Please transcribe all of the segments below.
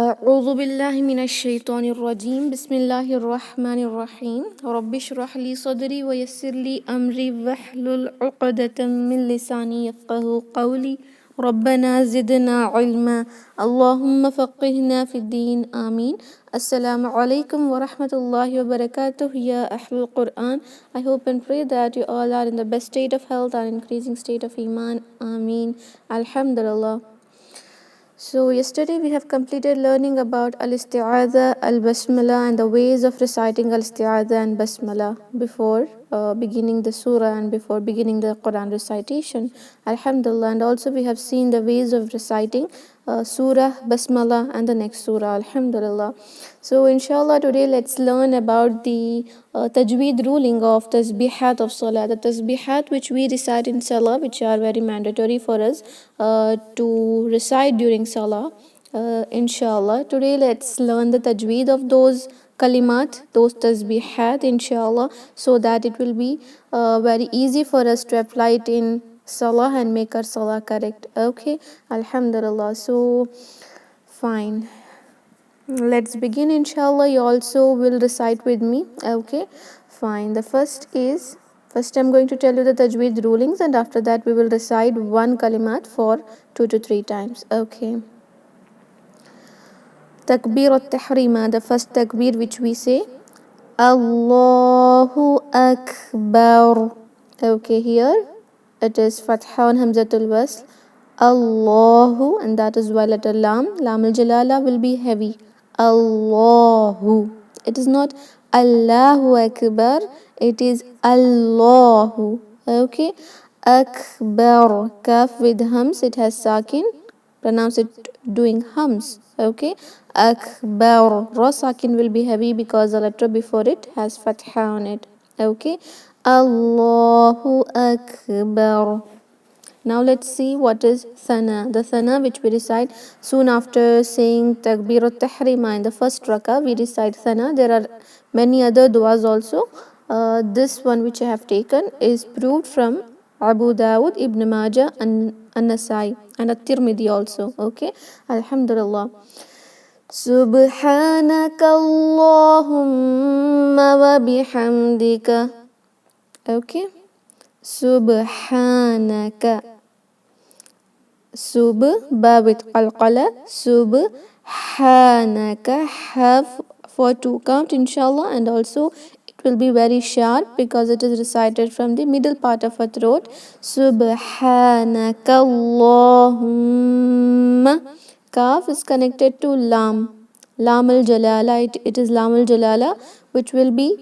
أعوذ بالله من الشيطان الرجيم. بسم الله الرحمن الرحيم. رب اشرح لي صدري ويسر لي أمري واحلل عقدة من لساني يفقه قولي. ربنا زدنا علما. اللهم فقهنا في الدين. آمين. Assalamu alaikum wa rahmatullahi wa barakatuh. Ya Ahlul Quran. I hope and pray that you all are in the best state of health and increasing state of Iman. Ameen. Alhamdulillah. So yesterday we have completed learning about al-isti'adha, al-basmala and the ways of reciting al-isti'adha and basmala before beginning the surah and before beginning the Quran recitation. Alhamdulillah. And also we have seen the ways of reciting surah, basmala and the next surah. Alhamdulillah. So inshallah today let's learn about the tajweed ruling of tasbihat of salah. The tasbihat which we recite in salah, which are very mandatory for us to recite during salah. Inshallah today let's learn the tajweed of those kalimat, those tasbihat inshallah, so that it will be very easy for us to apply it in salah and make our salah correct. Okay, alhamdulillah. So fine, let's begin inshallah. You also will recite with me. Okay, fine. The first I'm going to tell you the tajweed rulings, and after that we will recite one kalimat for 2 to 3 times. Okay. Takbir al-tahrima, the first takbir which we say Allahu Akbar. Okay, here it is fatha on hamzatul wasl, Allahu, and that is why letter lam al-jalala will be heavy. Allahu. It is not Allahu Akbar, it is Allahu. Okay. Akbar, kaf with hums, it has sakin. Pronounce it doing hums. Okay. Akbar, ra sakin will be heavy because the letter before it has fatha on it. Okay. Allahu Akbar. Now let's see what is thana. The thana which we recite soon after saying takbir al-tahrima in the first rakah, we recite thana. There are many other duas also. This one which I have taken is proved from Abu Dawud, Ibn Majah and An-Nasai and At-Tirmidhi also. Okay, alhamdulillah. Subhanaka Allahumma wa bihamdika. Okay. Subhanaka. Sub, ba with qalqala. Subhanaka. Have for 2 count inshallah, and also it will be very sharp because it is recited from the middle part of our throat. Subhanaka Allahumma. Kaf is connected to lam. Lam al-jalala. It is lam al-jalala which will be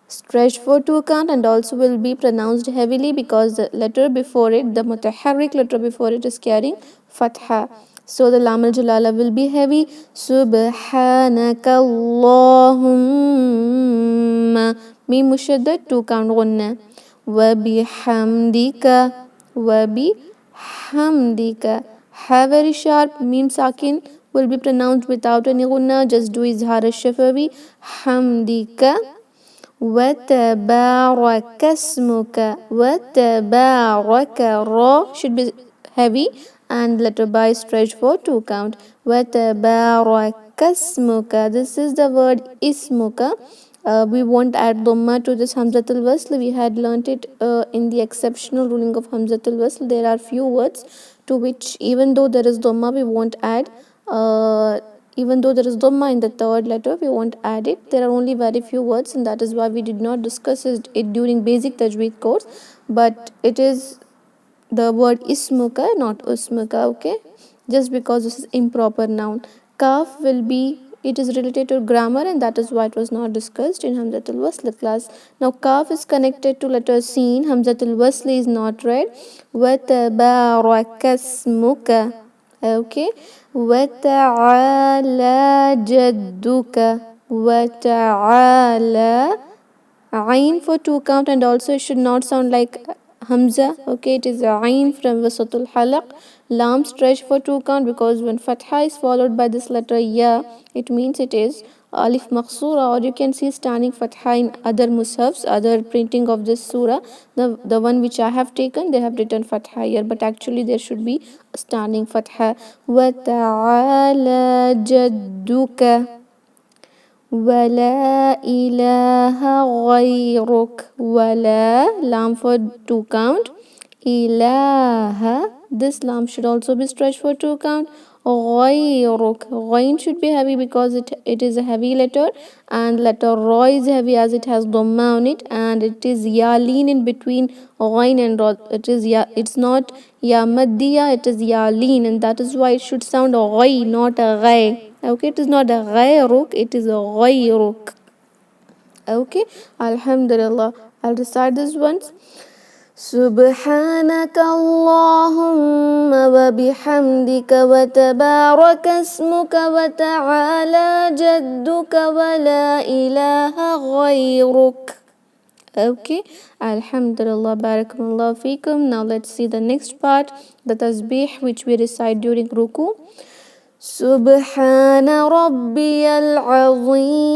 stretched for 2 count and also will be pronounced heavily because the letter before it, the mutaharrik letter before it, is carrying fatha. So the lam al-jalala will be heavy. Subhanaka Allahumma. Mim mushaddad 2 count gunna. Wa bihamdika. Wa bihamdika. Ha very sharp. Mim sakin will be pronounced without any gunna. Just do izhar al-shafawi. Hamdika. وَتَبَارَكَ اسْمُكَ. وَتَبَارَكَ. Ra should be heavy and letter by stretched for 2 count. وَتَبَارَكَ اسْمُكَ. This is the word ismuka. We won't add dhamma to this hamzatul wasl. We had learnt it in the exceptional ruling of hamzatul wasl. There are few words to which even though there is dhamma, we won't add. Even though there is dhamma in the third letter, we won't add it. There are only very few words, and that is why we did not discuss it during basic tajweed course. But it is the word ismuka, not usmuka. Okay, just because this is improper noun. Kaf will be, it is related to grammar, and that is why it was not discussed in hamzatul wasl class. Now kaf is connected to letter sin. Hamzatul wasl is not read. Wa tabaraka ismuka. Okay. وَتَعَالَى جَدُّكَ. وَتَعَالَى. Ain for 2 count, and also it should not sound like hamza. Okay, it is ain from wasatul halaq. Lam stretch for 2 count because when fatha is followed by this letter ya, it means it is alif maqsura, or you can see standing fatha in other mushafs, other printing of this surah. The one which I have taken, they have written fatha here, but actually there should be standing fatha. Wa ta'ala jadduka ولا إله غيرك ولا lam for 2 count ilaha, this lam should also be stretched for 2 count. غيرك, ghain should be heavy because it is a heavy letter, and letter ra is heavy as it has dhamma on it, and it is ya lean in between ghain and ra. It is ya, it's not ya maddiya, it is ya lean, and that is why it should sound ghay, not a ghay. Okay, it is not a ghayruk, it is a ghayruk. Okay, alhamdulillah, I'll recite this once. سبحانك اللهم وبحمدك وتبارك اسمك وتعالى جدك ولا إله غيرك. Okay, alhamdulillah, barakallah fikum. Now let's see the next part, the tasbih which we recite during ruku. سبحان ربي العظيم.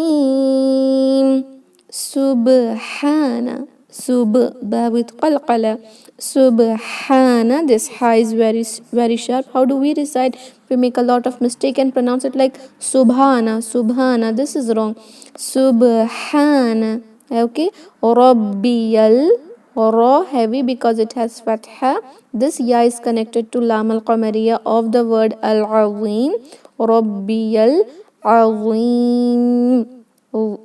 سبحان, sub, ba with qalqala. Subhana, this ha is very sharp. How do we recite? We make a lot of mistake and pronounce it like subhana, subhana. This is wrong. Subhana. Okay, rabbiyal, ra heavy because it has fatha. This ya is connected to lam al qamariya of the word al azim. Rabbiyal azim.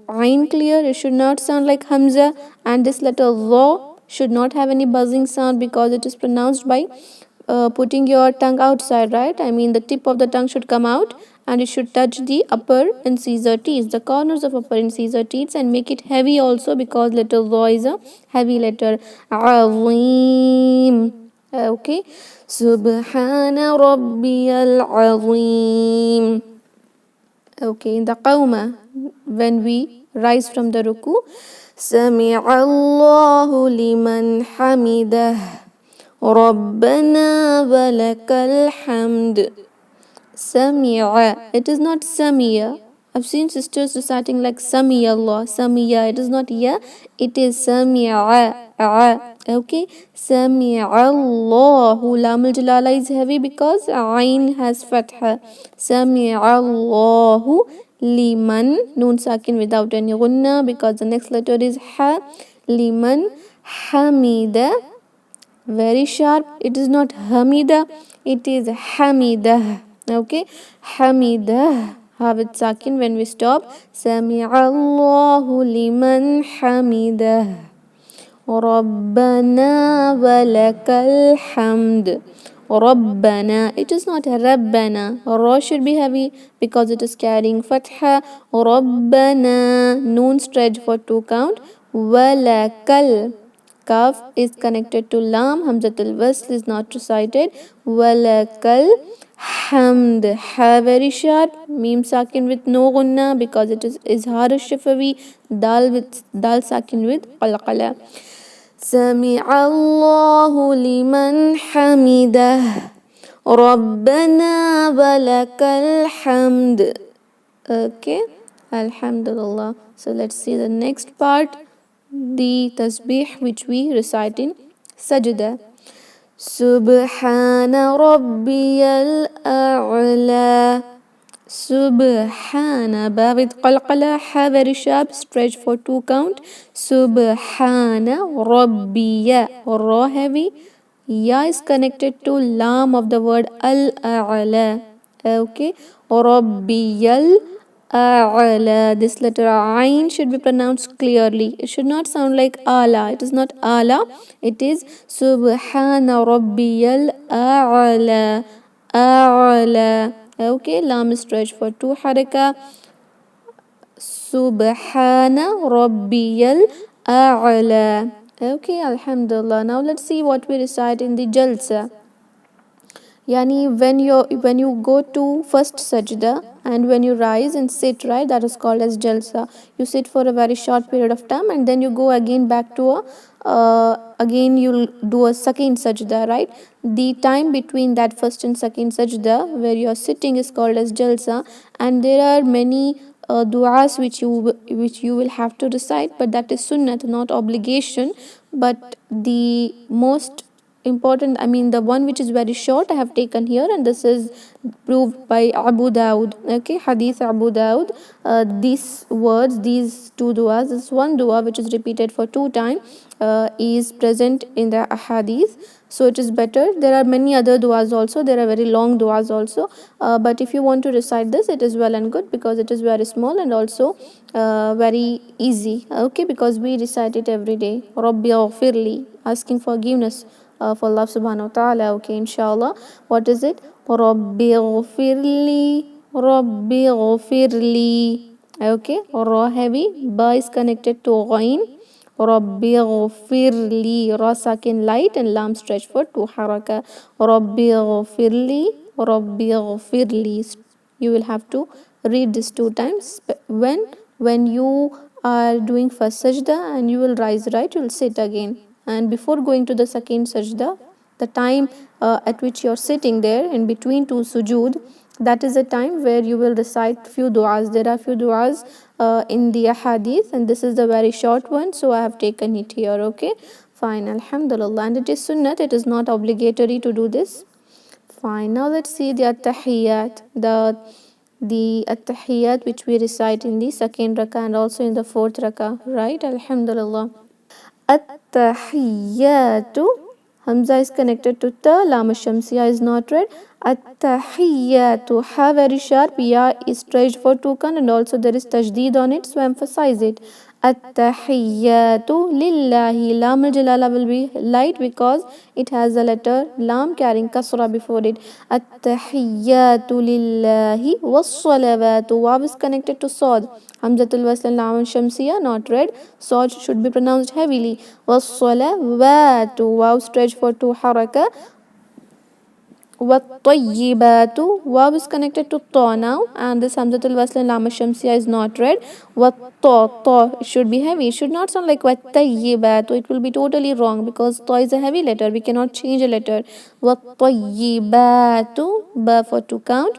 Ain clear, it should not sound like hamza, and this letter ra should not have any buzzing sound because it is pronounced by putting your tongue outside, right? I mean the tip of the tongue should come out and it should touch the upper incisor teeth, the corners of upper incisor teeth, and make it heavy also because letter ra is a heavy letter. Azim. Okay, Subhana Rabbiyal Azim. Okay, in the qawma, when we rise from the ruku, سمع الله لمن حمده ربنا ولك الحمد. Sami'a, it is not Samiya. I've seen sisters reciting like Samiya Allah, Samiya. It is not ya, it is Sami'a. Okay, Sami'a Allahu. Lam al Jalala is heavy because Ain has fatha. Sami'a Allahu liman, noon sakin without any gunna because the next letter is ha. Liman hamida, very sharp. It is not hamida, it is hamida. Okay, hamida, have it sakin when we stop. Sami'a Allahu liman hamida Rabbana walakal hamd. Rabbana, it is not Rabbana. Ra should be heavy because it is carrying fatha. Rabbana, noon stretch for 2 count. Walakal, kaf is connected to lam, hamzatul wasl is not recited. Walakal hamd, ha very sharp, mim sakin with no gunna because it is izhar shifawi, dal sakin with qalqala. سمع الله لمن حمده ربنا ولك الحمد. Okay, alhamdulillah. So let's see the next part, the tasbih which we recite in sajda. Subhana rabbiyal a'la. Subhana, ba with qalqala, ha very sharp, stretch for 2 count. Subhana rabbiya, ra heavy, ya is connected to lam of the word al-a'la. Okay, rabbiyal a'la, this letter ain should be pronounced clearly. It should not sound like ala. It is not ala, it is subhana rabbiyal a'la. A'la. Okay, lam is stretched for 2 haraka. Subhana rabbiyal a'la. Okay, alhamdulillah. Now let's see what we recite in the jalsa. Yani when you go to first sajda and when you rise and sit, right, that is called as jalsa. You sit for a very short period of time and then you go again back to again you'll do a second sajda, right? The time between that first and second sajda where you are sitting is called as jalsa, and there are many du'as which you will have to recite, but that is sunnat, not obligation. But the most important, I mean the one which is very short, I have taken here, and this is proved by Abu Dawud. Okay, Hadith Abu Dawud. These words, these two du'as, this one du'a which is repeated for 2 times is present in the Hadith, so it is better. There are many other du'as also, there are very long du'as also, but if you want to recite this, it is well and good, because it is very small and also very easy. Okay, because we recite it every day. Rabbi Ghafirli, asking forgiveness for Allah subhanahu wa ta'ala. Okay, inshallah. What is it? Rabbi Ghafirli, Rabbi Ghafirli. Okay, ra heavy, ba is connected to ghain. Rabbi ghafirli, ra sakin light and lam stretch for 2 haraka. Rabbi ghafirli, Rabbi ghafirli. You will have to read this 2 times when you are doing first sajda, and you will rise, right, you will sit again, and before going to the second sajda, the time at which you are sitting there in between 2 sujood, that is the time where you will recite few du'as. There are few du'as in the hadith, and this is the very short one, so I have taken it here. Okay, fine, alhamdulillah. And it is sunnat, it is not obligatory to do this. Fine, now let's see the at-tahiyyat, the at-tahiyyat which we recite in the second rakah and also in the fourth rakah, right? Alhamdulillah. At-tahiyyatu, Hamza is connected to ta, lam shamsiya is not read. At-tahiyyatu, ha very sharp, ya is stretched for 2 and also there is tajdeed on it, so emphasize it. At-tahiyyatu lillahi, lam al-jalala will be light because it has a letter lam carrying kasra before it. At-tahiyyatu lillahi was-salawatu, waw is connected to sod. Hamzatul wasl and lam shamsiya not read, sod should be pronounced heavily. Was-salawatu, waw stretched for 2 haraka. Wat-tayyibatu, waw is connected to ta now, and this Hamzatul wasl and lam shamsiya is not read. Wat-ta, it should be heavy, it should not sound like wat-tayyibatu, it will be totally wrong because ta is a heavy letter, we cannot change a letter. Wat-tayyibatu, ba for 2 count.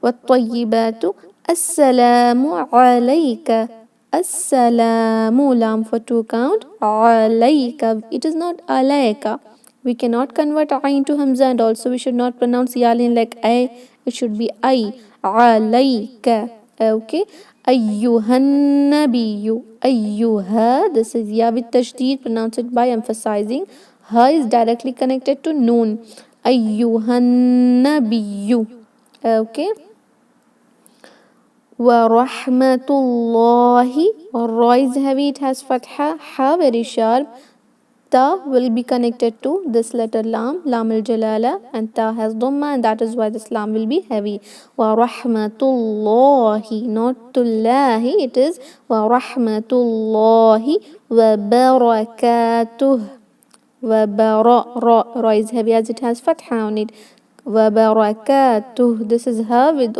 Wat-tayyibatu, assalamu alayka, assalamu, lam for 2 count. Alayka, it is not alayka. We cannot convert ayn to hamza, and also we should not pronounce yalin like I, it should be I. Alayka. Okay. Ayyuhan nabiyyu, ayyuha, this is ya with tashdid, pronounce it by emphasizing. Ha is directly connected to noon. Ayyuhan nabiyyu. Okay. Wa rahmatullahi, ra is heavy, it has fatha, ha very sharp. Ta will be connected to this letter lam, lam al-jalala, and ta has dhamma, and that is why this lam will be heavy. Wa rahmatullahi, not tullahi, it is wa rahmatullahi wa barakatuh. Wa ra is heavy as it has fatha on it. Wa barakatuh, this is ha with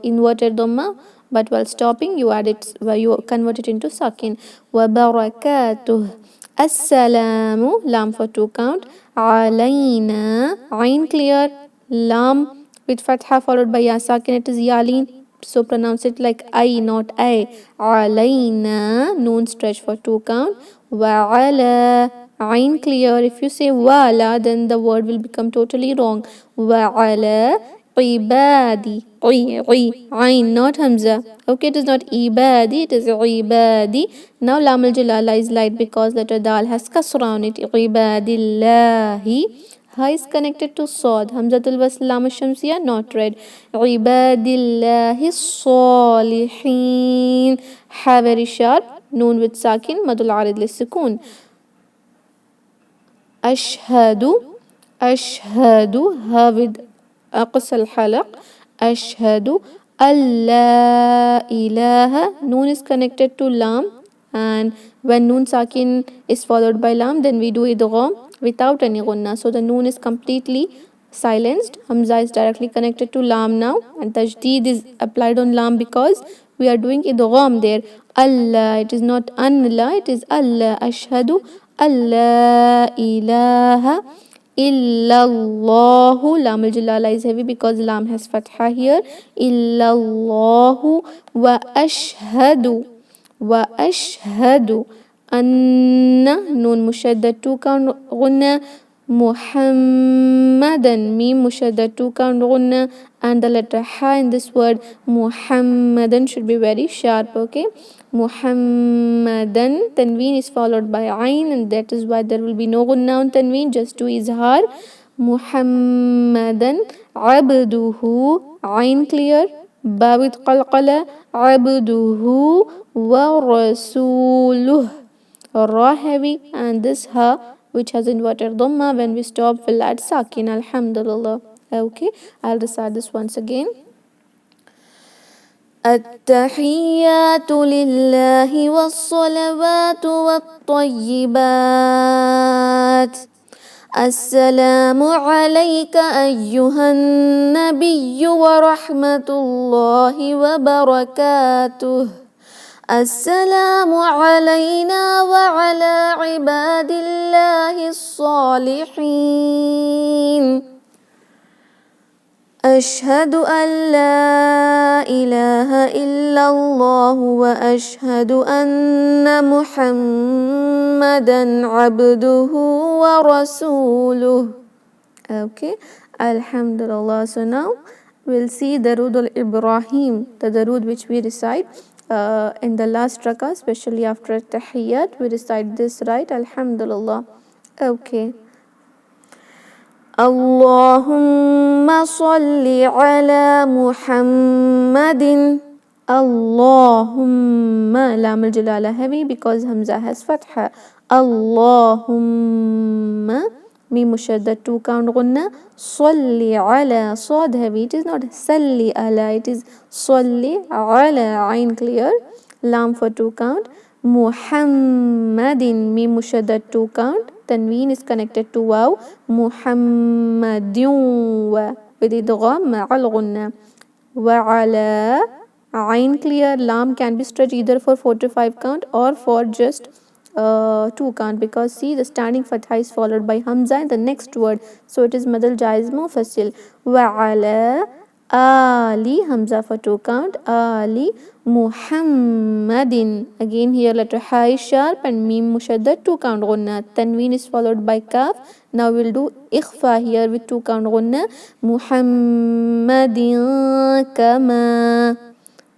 inverted dhamma, but while stopping you add it, you convert it into sakin. Wa barakatuh. Assalamu, lam for 2 count. Alayna, ayn clear, lam with fatha followed by ya sakin, it is yalin, so pronounce it like I, not I. Alayna, noon stretch for 2 count. Wa ala, ayn clear, if you say wala, then the word will become totally wrong. Wa ala ibadi, ayn, not hamza. Okay, it is not ibadi, it is ibadi. Now lam al-jalala is light because letter dal has kasra on it. Ibadillahi, ha is connected to sod. Hamzatul wasl lam shamsiya not read. Ibadillahi salihin, ha very sharp, noon with sakin, madul arid lis-sukun. Ashhadu, ashhadu, ha with aqs al-halaq. Ashhadu alla ilaha, noon is connected to lam, and when noon sakin is followed by lam, then we do idgham without any gunna, so the noon is completely silenced. Hamza is directly connected to lam now, and tajdeed is applied on lam because we are doing idgham there. Allah, it is not anla, it is Allah. Ashhadu alla ilaha illallahu. Lam al jalala is heavy because lam has fatha here. Illallahu wa ashhadu. Wa ashhadu anna nun mushaddad 2 count gunna. Muhammadan mim mushaddad 2 count gunna, and the letter ha in this word Muhammadan should be very sharp. Okay, Muhammadan tanween is followed by ain, and that is why there will be no gunna on tanween, just to izhar. Muhammadan abduhu, ain clear, ba with qalqala, abduhu wa rasuluh, ra heavy, and this ha which has inverted dhamma when we stop will add sakin. Alhamdulillah. Okay, I'll recite this once again. التحيات لله والصلوات والطيبات. السلام عليك أيها النبي ورحمة الله وبركاته. السلام علينا وعلى عباد الله الصالحين. أشهد أن لا إله إلا الله وأشهد أن محمدا عبده ورسوله. Okay, Alhamdulillah. So now we'll see Darood al-Ibrahim, the Darood which we recite in the last rakah, especially after Tahiyyat. We recite this, right? Alhamdulillah. Okay. Allahumma salli ala Muhammadin. Allahumma, lam al jalala heavy because hamza has fatha. Allahumma mim mushaddad 2 count gunna. Salli ala, sad heavy, it is not salli ala, it is salli ala, ain clear, lam for 2 count. Muhammadin mim mushaddad 2 count, tanween is connected to waw. Muhammadun wa with idgham ma'al gunna. Wa ala, ain clear, lam can be stretched either for 4 to 5 count or for just 2 count, because see the standing fatha is followed by hamza in the next word, so it is madal jaiz mufasil. Wa ala ali, hamza for 2 count, ali Muhammadin, again here letter ha is sharp and mim mushaddad 2 count gunna, tanween is followed by kaf. Now we'll do ikhfa here with 2 count gunna. Muhammadin kama,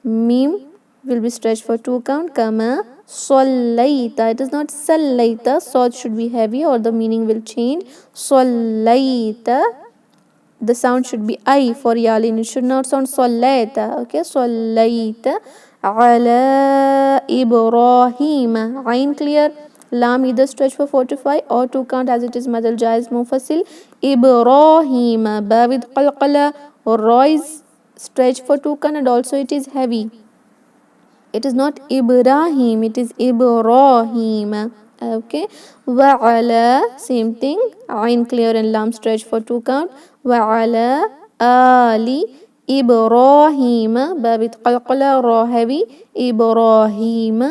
mim will be stretched for 2 count, kama sallaita, it is not sallaita, sad should be heavy or the meaning will change. Sallaita, the sound should be I for yalin, it should not sound sallaita. Okay, sallaita ala Ibrahim, ain clear, lam either stretch for 4 to 5 or 2 count as it is madal jaiz mufasil. Ibrahim, ba with qalqala, ra is stretch for 2 count and also it is heavy. It is not Ibrahim, it is Ibrahim. Okay. Wa ala, same thing, ain clear and lam stretch for 2 count. Wa ala ali Ibrahim, ba with qalqala, ra heavy, Ibrahim.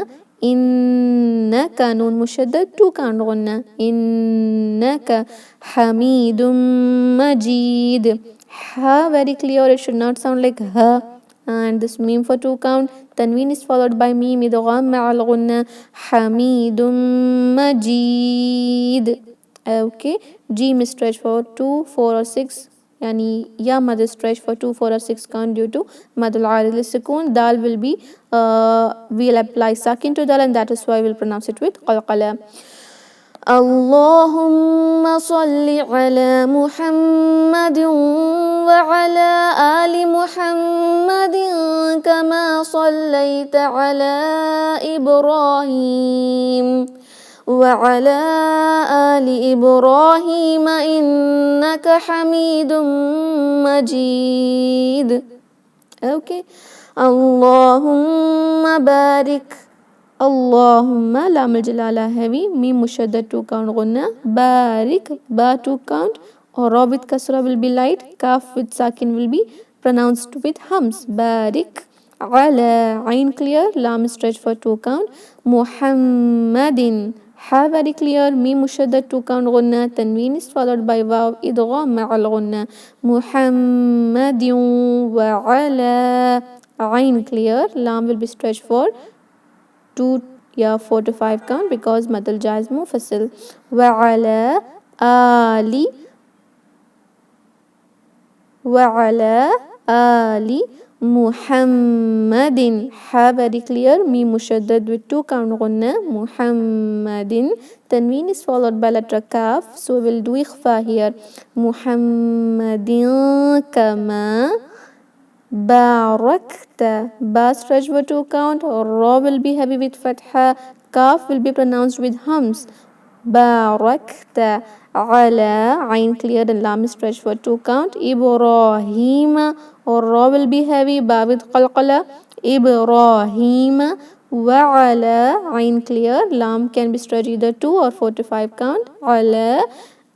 Innaka, nun mushaddad 2 count gunna. Innaka Hamidum Majid. Ha very clear, it should not sound like ha. And this meme for 2 count, tanween is followed by meme idgham ma'al gunna. Hamidum Majid. Okay, Jim is stretched for 2, 4 or 6, yani ya mad is stretched for 2, 4 or 6 count due to madul arid al-sukun. Dal will be we'll apply sakin to dal, and that is why we'll pronounce it with qalqala. اللهم صل على محمد وعلى آل محمد كما صليت على إبراهيم وعلى آل إبراهيم إنك حميد مجيد. Okay. اللهم بارك. Allahumma, lam al jalala heavy, mim mushaddad 2 count gunna. Barik, ba 2 count, or ra with kasra will be light, kaf with sakin will be pronounced with hums. Barik ala, ain clear, lam stretch for 2 count. Muhammadin, Ha very clear. Mim mushaddad 2 count gunna. Tanween is followed by waw idgham ma'al gunna. Muhammadin wa ala. Ain clear. Lam will be stretched for 4 to 5 count because madal jaz mufasil. Wa ala ali وعلى آل محمد. Ha very clear. Mi mushaddad with 2 count gunna. Muhammadin. Tanween is followed by letter kaf. So we will do ikhfa here. Muhammadin kama barakta. Ba stretch for 2 count. Ra will be heavy with fatha. Kaf will be pronounced with hums. Barakta. Ala. Ain clear and lam stretch for 2 count. Ibrahim. Or ra will be heavy. Ba with qalqala. Ibrahim. Wa ala. Ain clear. Lam can be stretched either 2 or 4 to 5 count. Ala.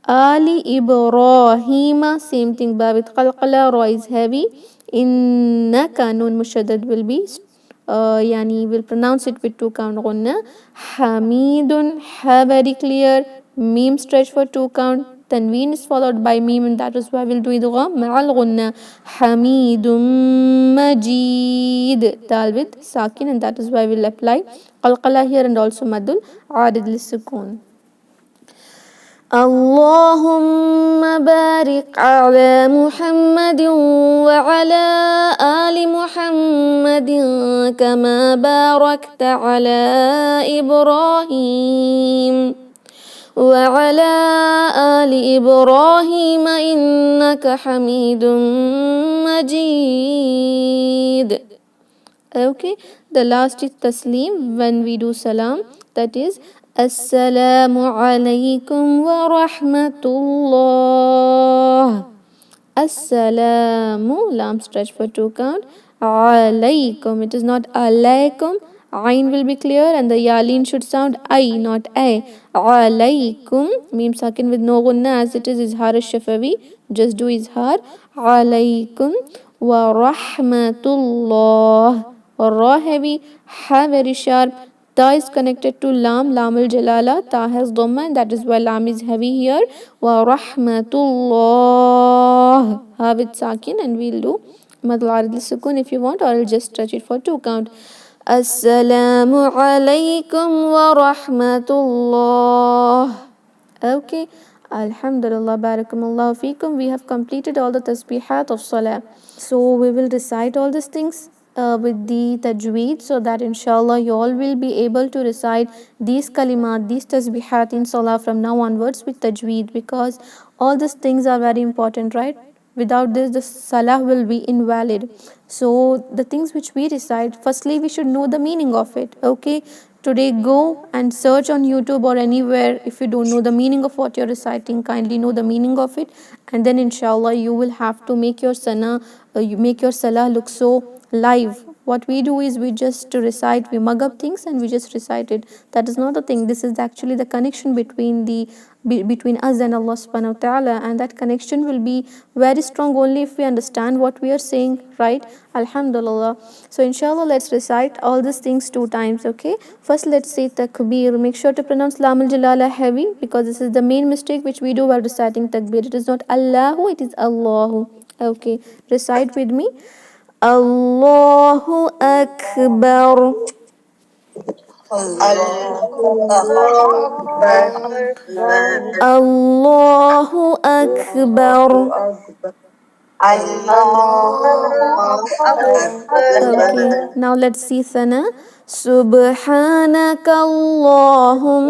Ali Ibrahim. Same thing. Ba with qalqala. Ra is heavy. Innaka. Nun mushaddad will be yani will pronounce it with 2 count gunna. Hamidun. Ha very clear. Mim stretch for 2 count. Tanween is followed by mim and that is why we'll do idgham ma'al gunna. Hamidun Majid. Dal with sakin and that is why we'll apply qalqala here and also madul arid lisukun. اللهم بارك على محمد وعلى آل محمد كما باركت على إبراهيم وعلى آل إبراهيم إنك حميد مجيد. Okay, the last is taslim when we do salam, that is Assalamu alaikum wa rahmatullah. Assalamu, lam stretch for 2 count. Alaikum, it is not alaikum. Ain will be clear and the yalin should sound I, not a. Alaikum, mim sakin with no gunna as it is izhar al-shafawi. Just do izhar. Alaikum wa rahmatullah. Ra heavy, ha very sharp. Ta is connected to lam, lam al jalala. Ta has dhamma and that is why lam is heavy here. Wa rahmatullah. Ha with sakin and we'll do mad al sukun if you want, or I'll just stretch it for 2 count. Assalamu alaikum wa rahmatullah. Okay. Alhamdulillah, barakallahu feekum. We have completed all the tasbihat of salah. So we will recite all these things with the tajweed so that inshallah you all will be able to recite these kalimat, these tasbihat in salah from now onwards with tajweed, because all these things are very important, right? Without this, the salah will be invalid. So the things which we recite, firstly we should know the meaning of it. Okay, today go and search on YouTube or anywhere. If you don't know the meaning of what you're reciting, kindly know the meaning of it, and then inshallah you will have to make your salah look so live. What we do is we just recite, we mug up things and we just recite it. That is not the thing. This is actually the connection between us and Allah subhanahu wa ta'ala, and that connection will be very strong only if we understand what we are saying, right? Alhamdulillah. So inshallah let's recite all these things 2 times. Okay, first let's say takbir. Make sure to pronounce lam al jalala heavy because this is the main mistake which we do while reciting takbir. It is not Allahu, it is Allahu. Okay, recite with me. Allahu Akbar. Allahu Akbar. Okay, now let's see Sana. Subhanaka Allahumma.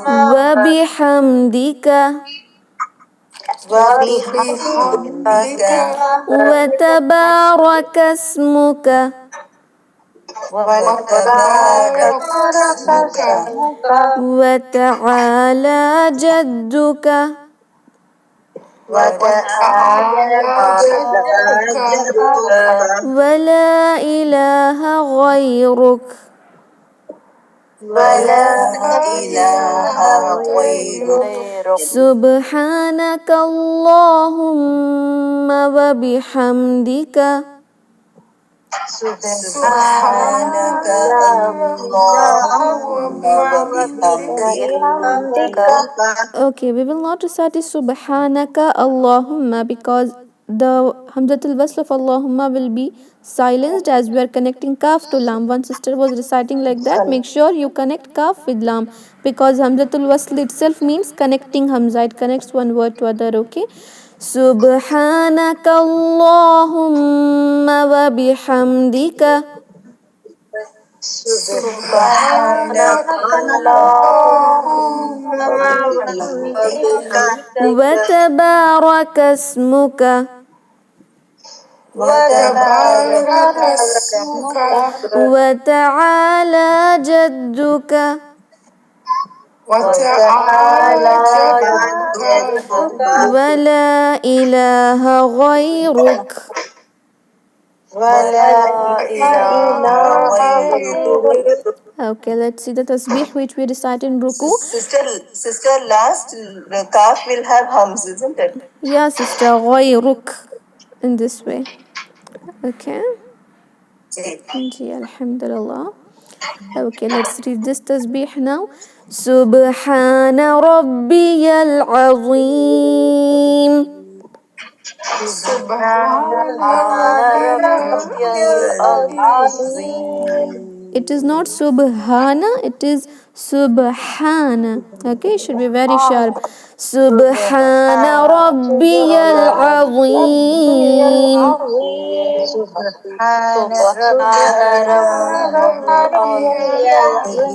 Wa bihamdika. Wa tabaraka ismuka. Wa ta'ala jadduka. Wa la ilaha ghayruk. ولا إله غيرك سبحانك اللهم وبحمدك سبحانك اللهم وبحمدك. Okay, we will not recite the Subhanaka Allahumma because the Hamzatul Wasl of Allahumma will be silenced as we are connecting Kaf to Lam. One sister was reciting like that. Make sure you connect Kaf with Lam because Hamzatul Wasl itself means connecting Hamza. It connects one word to other. Okay. Subhanaka Allahumma wa bihamdika سبحانك اللهم وبحمدك وتبارك اسمك وتبارك اسمك وتعالى جدك وتعالى جدك ولا إله غيرك. ولا إله غيرك. Okay, let's see the tasbih which we recite in Ruku. Sister, last kaf will have hums, isn't it? Yeah, sister, غيرك in this way. Okay. Ji, alhamdulillah. Okay, let's read this tasbih now. Subhana rabbiyal azim. سبحان ربي العظيم. It is not subhana, it is subhana. Okay, it should be very sharp. Subhana rabbiyal azim. سبحان ربي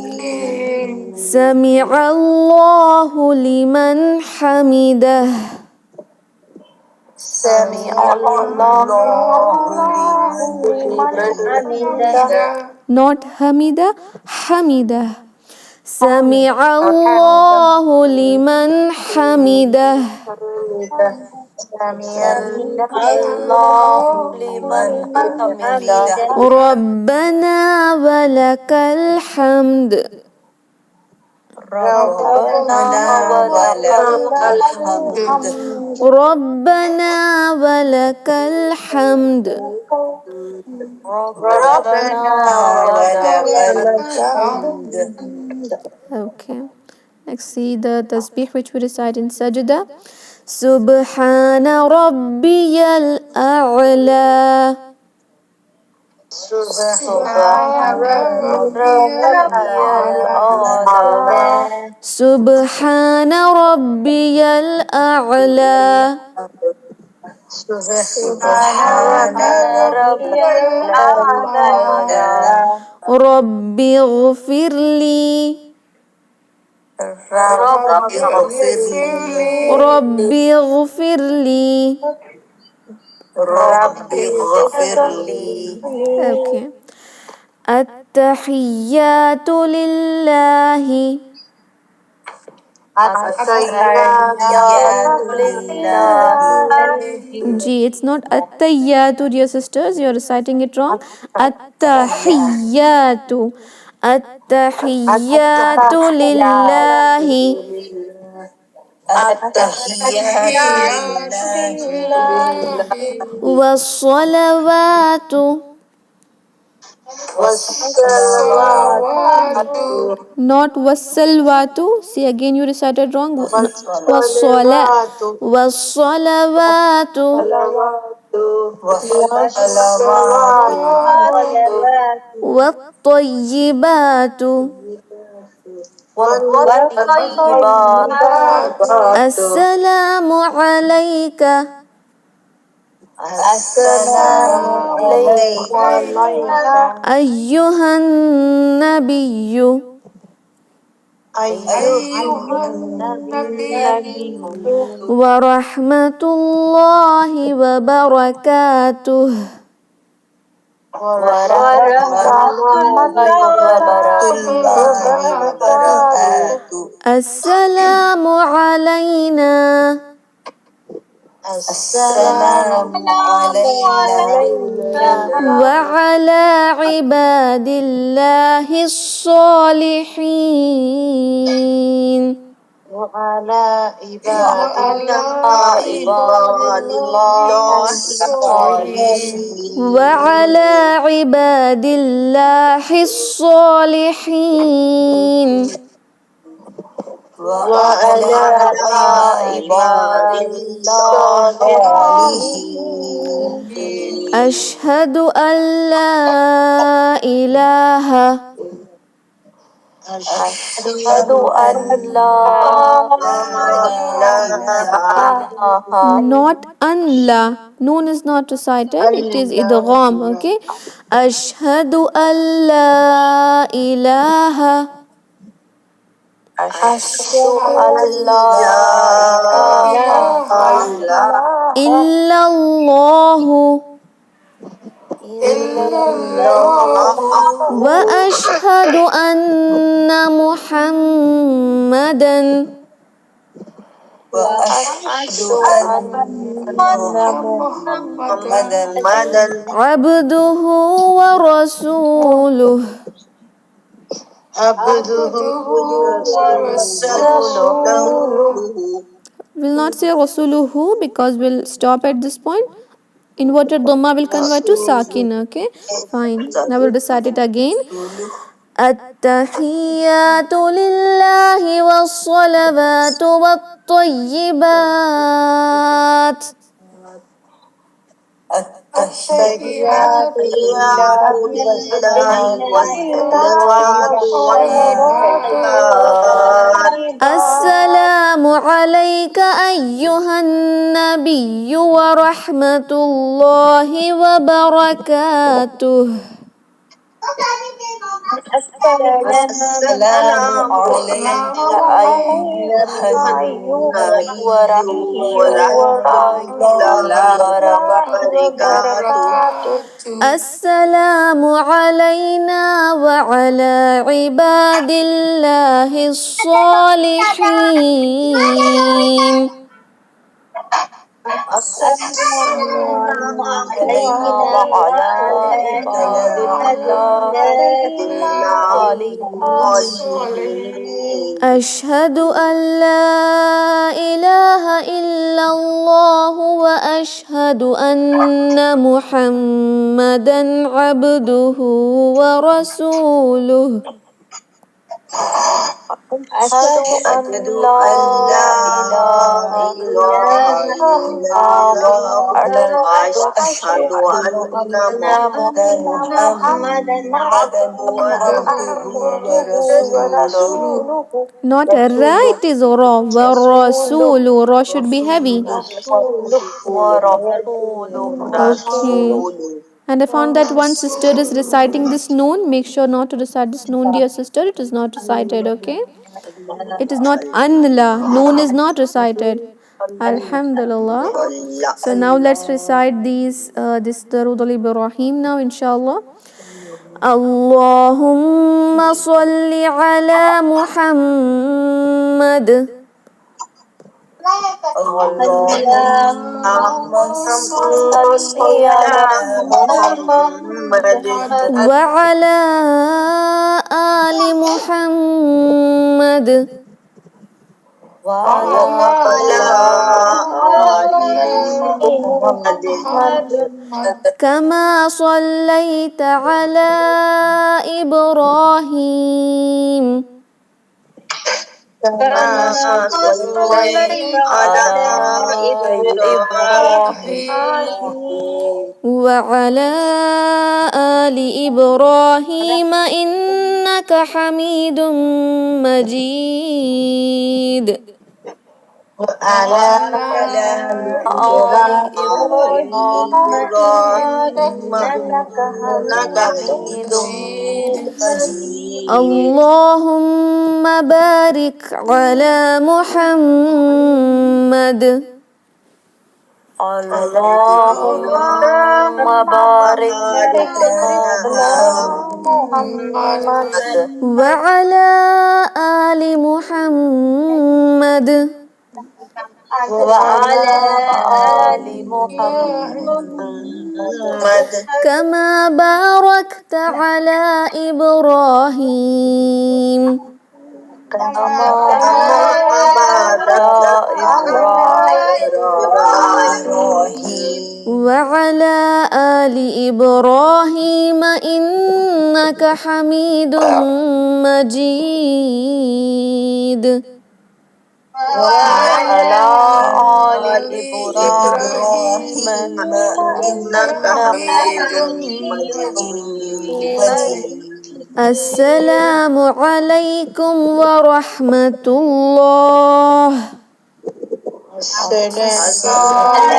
العظيم. سمع الله لمن حمده. سمع الله لمن حمده. Not hamida, hamida. سمع الله لمن حمده. سمع الله لمن حمده. ربنا ولك الحمد. ربنا ولك الحمد. ربنا ولك الحمد. ربنا ولك الحمد. Okay. Next, see the tasbih which we recite in Sajda. Subhana rabbiyal a'la. سبحان ربي الأعلى. سبحان ربي الأعلى. سبحان ربي الأعلى. رب اغفر لي. ربي اغفر لي. ربي اغفر لي. ربي اغفر لي. Okay. التحيات لله. التحيات لله. G, it's not attayatu, dear sisters. You're reciting it wrong. Attahiyatu. Attahiyatu lillahi. التحيات لله. والصلوات. والصلوات. Not wassalwatu. See, again you recited wrong. والصلاة. والصلوات. والطيبات. السلام عليك. السلام عليك أيها النبي. أيها النبي ورحمة الله وبركاته. ورحمة الله وبركاته. السلام علينا السلام علينا وعلى عباد الله الصالحين وعلى عباد الله الصالحين وعلى عباد الله الصالحين وعلى عباد الله الصالحين أشهد أن لا إله أشهد أن لا إله not أن noon is not recited, it is idgham. Okay, أشهد أن لا إله أشهد أن لا إله إلا الله إلا الله وأشهد أن محمدا وأشهد أن محمدا عبده ورسوله. عبده ورسوله. We'll not say rasuluhu because we'll stop at this point. Inverted dhamma will convert to sakin. Okay, fine. Now we'll recite it again. التحيات لله والصلوات والطيبات التحيات لله والصلوات والطيبات. السلام عليك أيها النبي ورحمة الله وبركاته. السلام عليك أيها النبي ورحمة الله وبركاته. السلام علينا وعلى عباد الله الصالحين. السلام علينا وعلى عباد الله الصالحين. أشهد أن لا إله إلا الله وأشهد أن محمدا عبده ورسوله. أشهد أن لا إله إلا الله وأشهد أن محمدا عبده ورسوله. Not ra, it is ra. Warasulu. Ra should be heavy. Okay. And I found that one sister is reciting this noon. Make sure not to recite this noon, dear sister. It is not recited, okay? It is not anla. Noon is not recited. Alhamdulillah. So now let's recite this Darud al-Ibrahim now, inshallah. Allahumma salli ala Muhammad. اللهم صل على محمد وعلى آل محمد وعلى آل محمد كما صليت على إبراهيم كما صليت على إبراهيم وعلى آل إبراهيم إنك حميد مجيد وعلى آل إبراهيم إنك حميد مجيد. اللهم بارك على محمد اللهم بارك على محمد وعلى آل محمد وعلى آل محمد كما باركت على إبراهيم كما باركت على إبراهيم وعلى آل إبراهيم إنك حميد مجيد وعلى آل إبراهيم إنك حميد مجيد. السلام عليكم ورحمة الله. السلام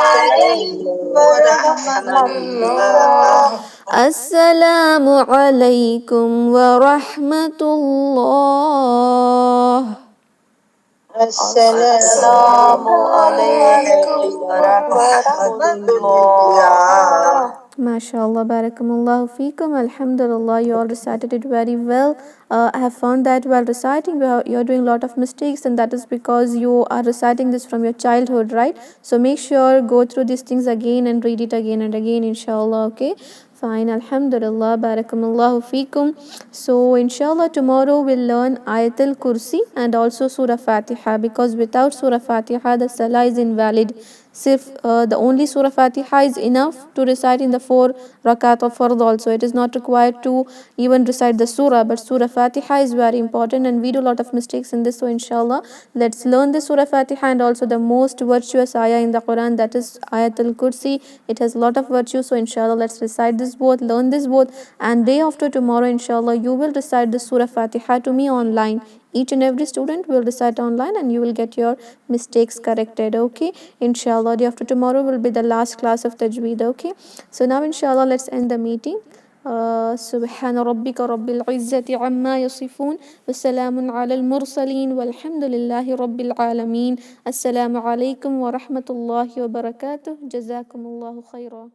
عليكم ورحمة الله. السلام عليكم ورحمة الله. السلام عليكم ورحمة الله. MashaAllah, barakamullahu feekum. Alhamdulillah, you all recited it very well. I have found that while reciting, you're doing a lot of mistakes, and that is because you are reciting this from your childhood, right? So make sure go through these things again and read it again and again, inshallah. Okay, fine. Alhamdulillah, barakamullahu feekum. So inshallah, tomorrow we'll learn Ayatul Kursi and also Surah Fatiha, because without Surah Fatiha, the Salah is invalid. The only Surah Fatiha is enough to recite in the 4 rakat of fard also. It is not required to even recite the surah, but Surah Fatiha is very important, and we do a lot of mistakes in this. So inshallah, let's learn the Surah Fatiha and also the most virtuous ayah in the Quran, that is Ayatul Kursi. It has a lot of virtue, so inshallah, let's recite this both, learn this both, and day after tomorrow, inshallah, you will recite the Surah Fatiha to me online. Each and every student will recite online, and you will get your mistakes corrected. Okay, inshallah, day after tomorrow will be the last class of Tajweed. Okay, so now inshallah, let's end the meeting. سبحان ربك رب العزة عما يصفون وسلام على المرسلين والحمد لله رب العالمين. السلام عليكم ورحمة الله وبركاته. جزاكم الله خيرا.